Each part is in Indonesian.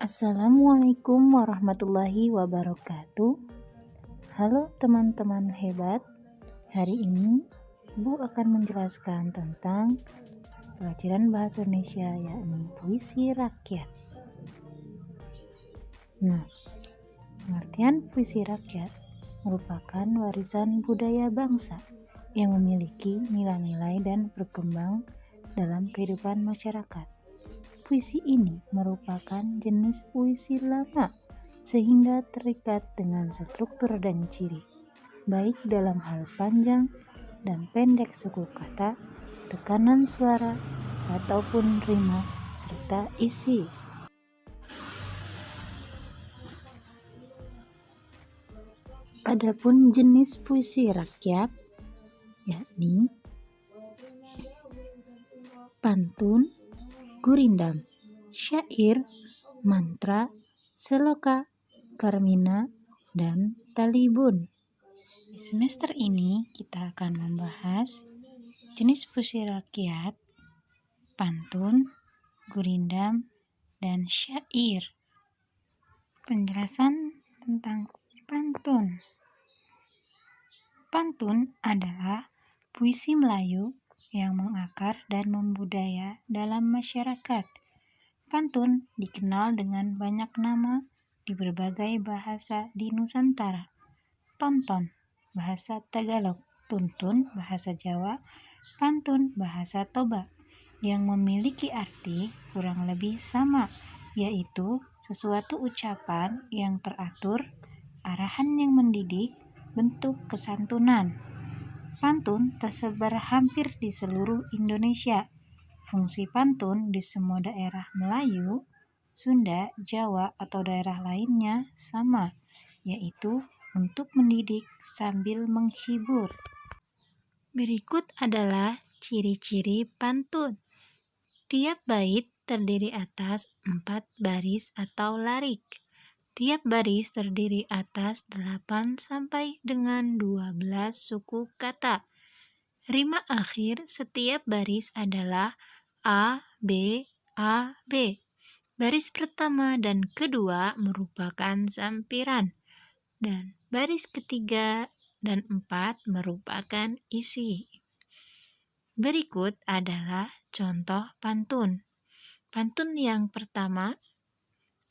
Assalamualaikum warahmatullahi wabarakatuh. Halo teman-teman hebat. Hari ini Ibu akan menjelaskan tentang pelajaran bahasa Indonesia, yakni puisi rakyat. Pengertian puisi rakyat merupakan warisan budaya bangsa yang memiliki nilai-nilai dan berkembang dalam kehidupan masyarakat. Puisi ini merupakan jenis puisi lama sehingga terikat dengan struktur dan ciri, baik dalam hal panjang dan pendek suku kata, tekanan suara, ataupun rima, serta isi. Adapun jenis puisi rakyat yakni pantun, gurindam, syair, mantra, seloka, karmina, dan talibun. Di semester ini kita akan membahas jenis puisi rakyat, pantun, gurindam, dan syair. Penjelasan tentang pantun. Pantun adalah puisi Melayu yang mengakar dan membudaya dalam masyarakat. Pantun dikenal dengan banyak nama di berbagai bahasa di Nusantara. Tonton, bahasa Tagalog; tuntun, bahasa Jawa; pantun, bahasa Toba, yang memiliki arti kurang lebih sama, yaitu sesuatu ucapan yang teratur, arahan yang mendidik, bentuk kesantunan. Pantun tersebar hampir di seluruh Indonesia. Fungsi pantun di semua daerah Melayu, Sunda, Jawa, atau daerah lainnya sama, yaitu untuk mendidik sambil menghibur. Berikut adalah ciri-ciri pantun. Tiap bait terdiri atas 4 baris atau larik. Tiap baris terdiri atas 8 sampai dengan 12 suku kata. Rima akhir setiap baris adalah A, B, A, B. Baris pertama dan kedua merupakan sampiran, dan baris ketiga dan 4 merupakan isi. Berikut adalah contoh pantun. Pantun yang pertama,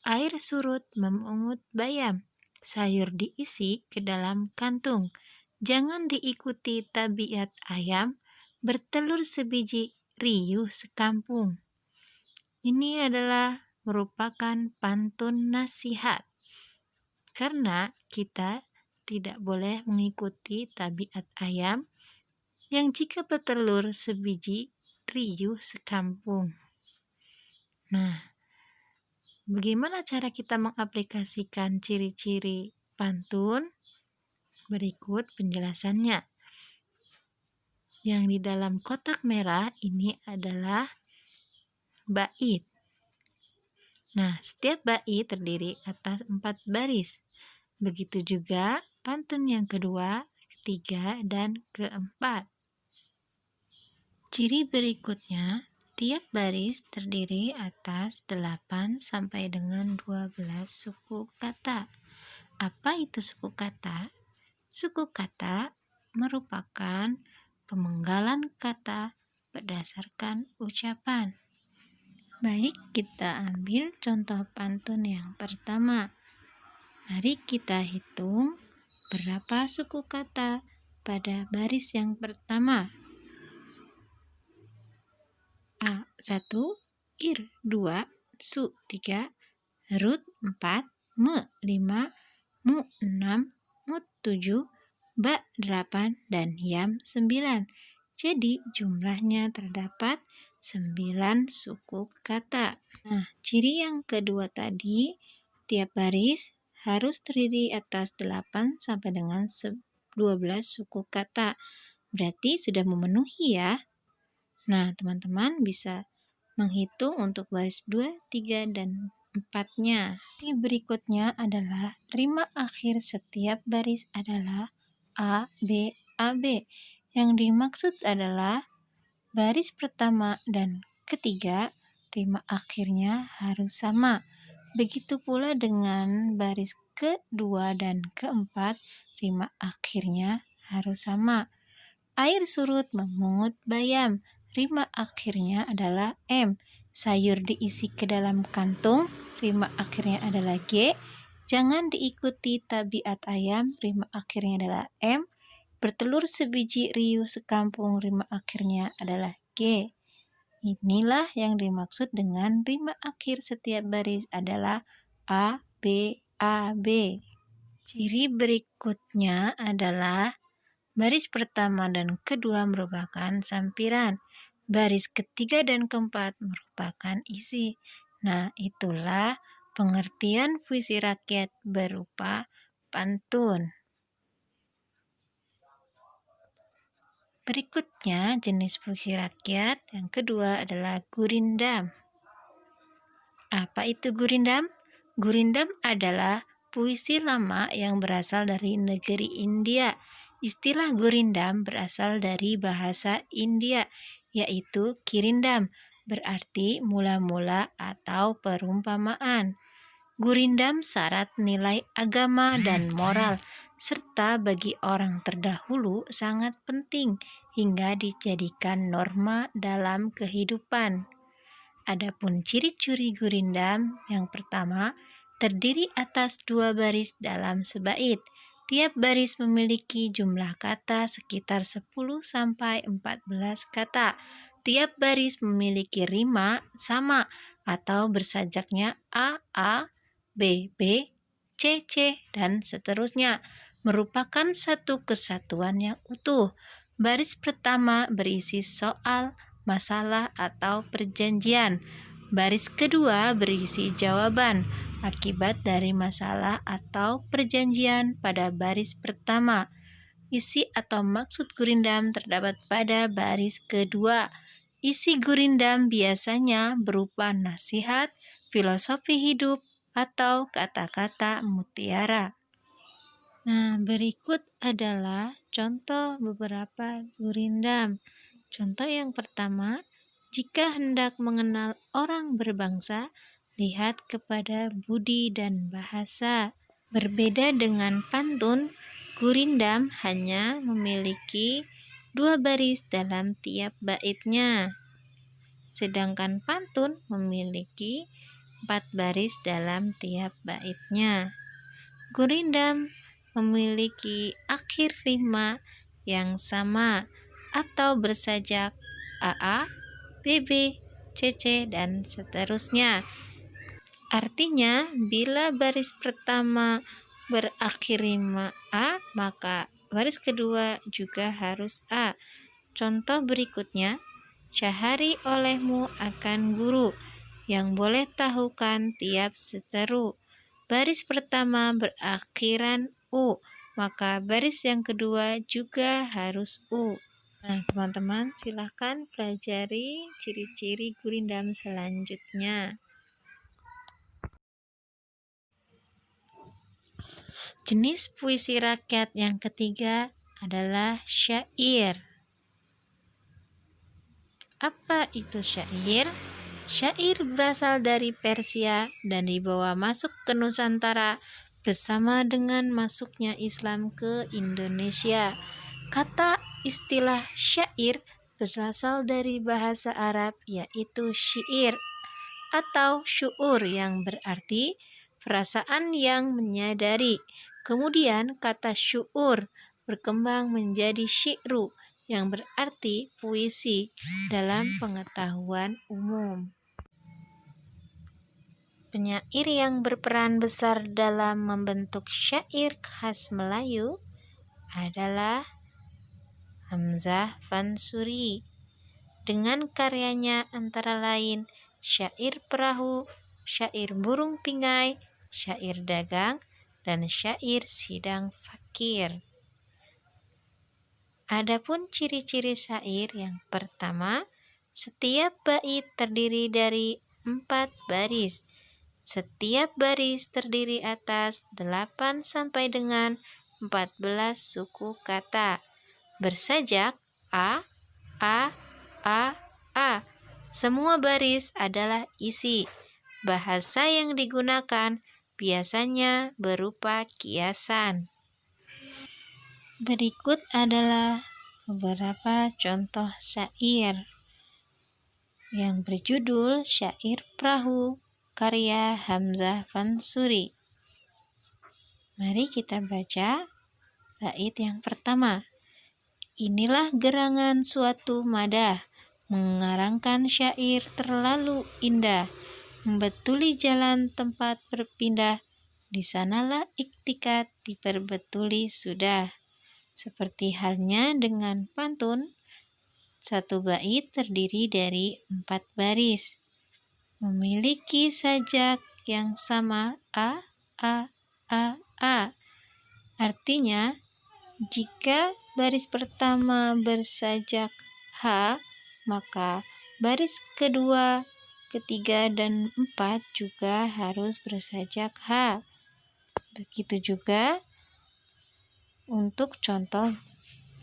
air surut memungut bayam, sayur diisi ke dalam kantung. Jangan diikuti tabiat ayam, bertelur sebiji, riuh sekampung. Ini adalah merupakan pantun nasihat, karena kita tidak boleh mengikuti tabiat ayam yang jika bertelur sebiji, riuh sekampung. Bagaimana cara kita mengaplikasikan ciri-ciri pantun? Berikut penjelasannya. Yang di dalam kotak merah ini adalah bait. Setiap bait terdiri atas 4 baris. Begitu juga pantun yang kedua, ketiga, dan keempat. Ciri berikutnya, tiap baris terdiri atas 8 sampai dengan 12 suku kata. Apa itu suku kata? Suku kata merupakan pemenggalan kata berdasarkan ucapan. Baik, kita ambil contoh pantun yang pertama. Mari kita hitung berapa suku kata pada baris yang pertama. A 1, ir 2, su 3, rut 4, me 5, mu 6, mut 7, ba 8, dan yam 9. Jadi jumlahnya terdapat 9 suku kata. Ciri yang kedua tadi, tiap baris harus terdiri atas 8 sampai dengan 12 suku kata. Berarti sudah memenuhi ya. Teman-teman bisa menghitung untuk baris 2, 3, dan 4-nya. Berikutnya adalah rima akhir setiap baris adalah A, B, A, B. Yang dimaksud adalah baris pertama dan ketiga rima akhirnya harus sama. Begitu pula dengan baris kedua dan keempat, rima akhirnya harus sama. Air surut memungut bayam, rima akhirnya adalah M. Sayur diisi ke dalam kantung, rima akhirnya adalah G. Jangan diikuti tabiat ayam, rima akhirnya adalah M. Bertelur sebiji riuh sekampung, rima akhirnya adalah G. Inilah yang dimaksud dengan rima akhir setiap baris adalah A, B, A, B. Ciri berikutnya adalah baris pertama dan kedua merupakan sampiran. Baris ketiga dan keempat merupakan isi. Nah, itulah pengertian puisi rakyat berupa pantun. Berikutnya, jenis puisi rakyat yang kedua adalah gurindam. Apa itu gurindam? Gurindam adalah puisi lama yang berasal dari negeri India. Istilah gurindam berasal dari bahasa India, yaitu kirindam, berarti mula-mula atau perumpamaan. Gurindam syarat nilai agama dan moral, serta bagi orang terdahulu sangat penting hingga dijadikan norma dalam kehidupan. Adapun ciri-ciri gurindam, yang pertama, terdiri atas 2 baris dalam sebait. Tiap baris memiliki jumlah kata sekitar 10-14 kata. Tiap baris memiliki rima sama atau bersajaknya A, A, B, B, C, C, dan seterusnya. Merupakan satu kesatuan yang utuh. Baris pertama berisi soal, masalah, atau perjanjian. Baris kedua berisi jawaban akibat dari masalah atau perjanjian pada baris pertama. Isi atau maksud gurindam terdapat pada baris kedua. Isi gurindam biasanya berupa nasihat, filosofi hidup, atau kata-kata mutiara. Nah, berikut adalah contoh beberapa gurindam. Contoh yang pertama, jika hendak mengenal orang berbangsa, lihat kepada budi dan bahasa. Berbeda dengan pantun, gurindam hanya memiliki 2 baris dalam tiap baitnya. Sedangkan pantun memiliki 4 baris dalam tiap baitnya. Gurindam memiliki akhir rima yang sama atau bersajak AA, BB, CC, dan seterusnya. Artinya, bila baris pertama berakhir rima A, maka baris kedua juga harus A. Contoh berikutnya, syahari olehmu akan guru, yang boleh tahukan tiap seteru. Baris pertama berakhiran U, maka baris yang kedua juga harus U. Nah, teman-teman, silahkan pelajari ciri-ciri gurindam selanjutnya. Jenis puisi rakyat yang ketiga adalah syair. Apa itu syair? Syair berasal dari Persia dan dibawa masuk ke Nusantara bersama dengan masuknya Islam ke Indonesia. Kata istilah syair berasal dari bahasa Arab, yaitu syair atau syuur, yang berarti perasaan yang menyadari. Kemudian kata syuur berkembang menjadi syi'ru, yang berarti puisi dalam pengetahuan umum. Penyair yang berperan besar dalam membentuk syair khas Melayu adalah Hamzah Fansuri dengan karyanya antara lain Syair Perahu, Syair Burung Pingai, Syair Dagang, dan Syair Sidang Fakir. Adapun ciri-ciri syair, yang pertama, setiap bait terdiri dari 4 baris. Setiap baris terdiri atas 8 sampai dengan 14 suku kata. Bersajak A, A, A, A. Semua baris adalah isi. bahasa yang digunakan biasanya berupa kiasan. Berikut adalah beberapa contoh syair yang berjudul Syair Perahu karya Hamzah Fansuri. Mari kita baca bait yang pertama. Inilah gerangan suatu madah, mengarangkan syair terlalu indah, membetuli jalan tempat berpindah, di sanalah iktikat diperbetuli sudah. Seperti halnya dengan pantun, satu bait terdiri dari 4 baris, memiliki sajak yang sama a, a, a, a. Artinya, jika baris pertama bersajak H, maka baris kedua, ketiga, dan 4 juga harus bersajak H. Begitu juga untuk contoh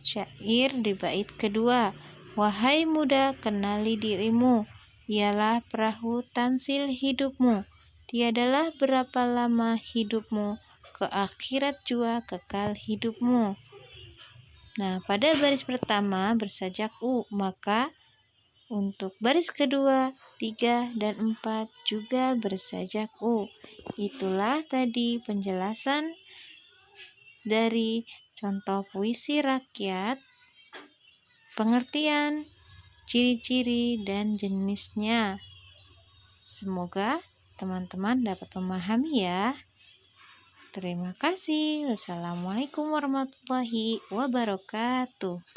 syair di bait kedua. Wahai muda, kenali dirimu, ialah perahu tamsil hidupmu. Tiadalah berapa lama hidupmu, ke akhirat jua kekal hidupmu. Nah, pada baris pertama bersajak U, maka untuk baris kedua, 3, dan 4 juga bersajak U. Itulah tadi penjelasan dari contoh puisi rakyat, pengertian, ciri-ciri, dan jenisnya. Semoga teman-teman dapat memahami ya. Terima kasih. Wassalamualaikum warahmatullahi wabarakatuh.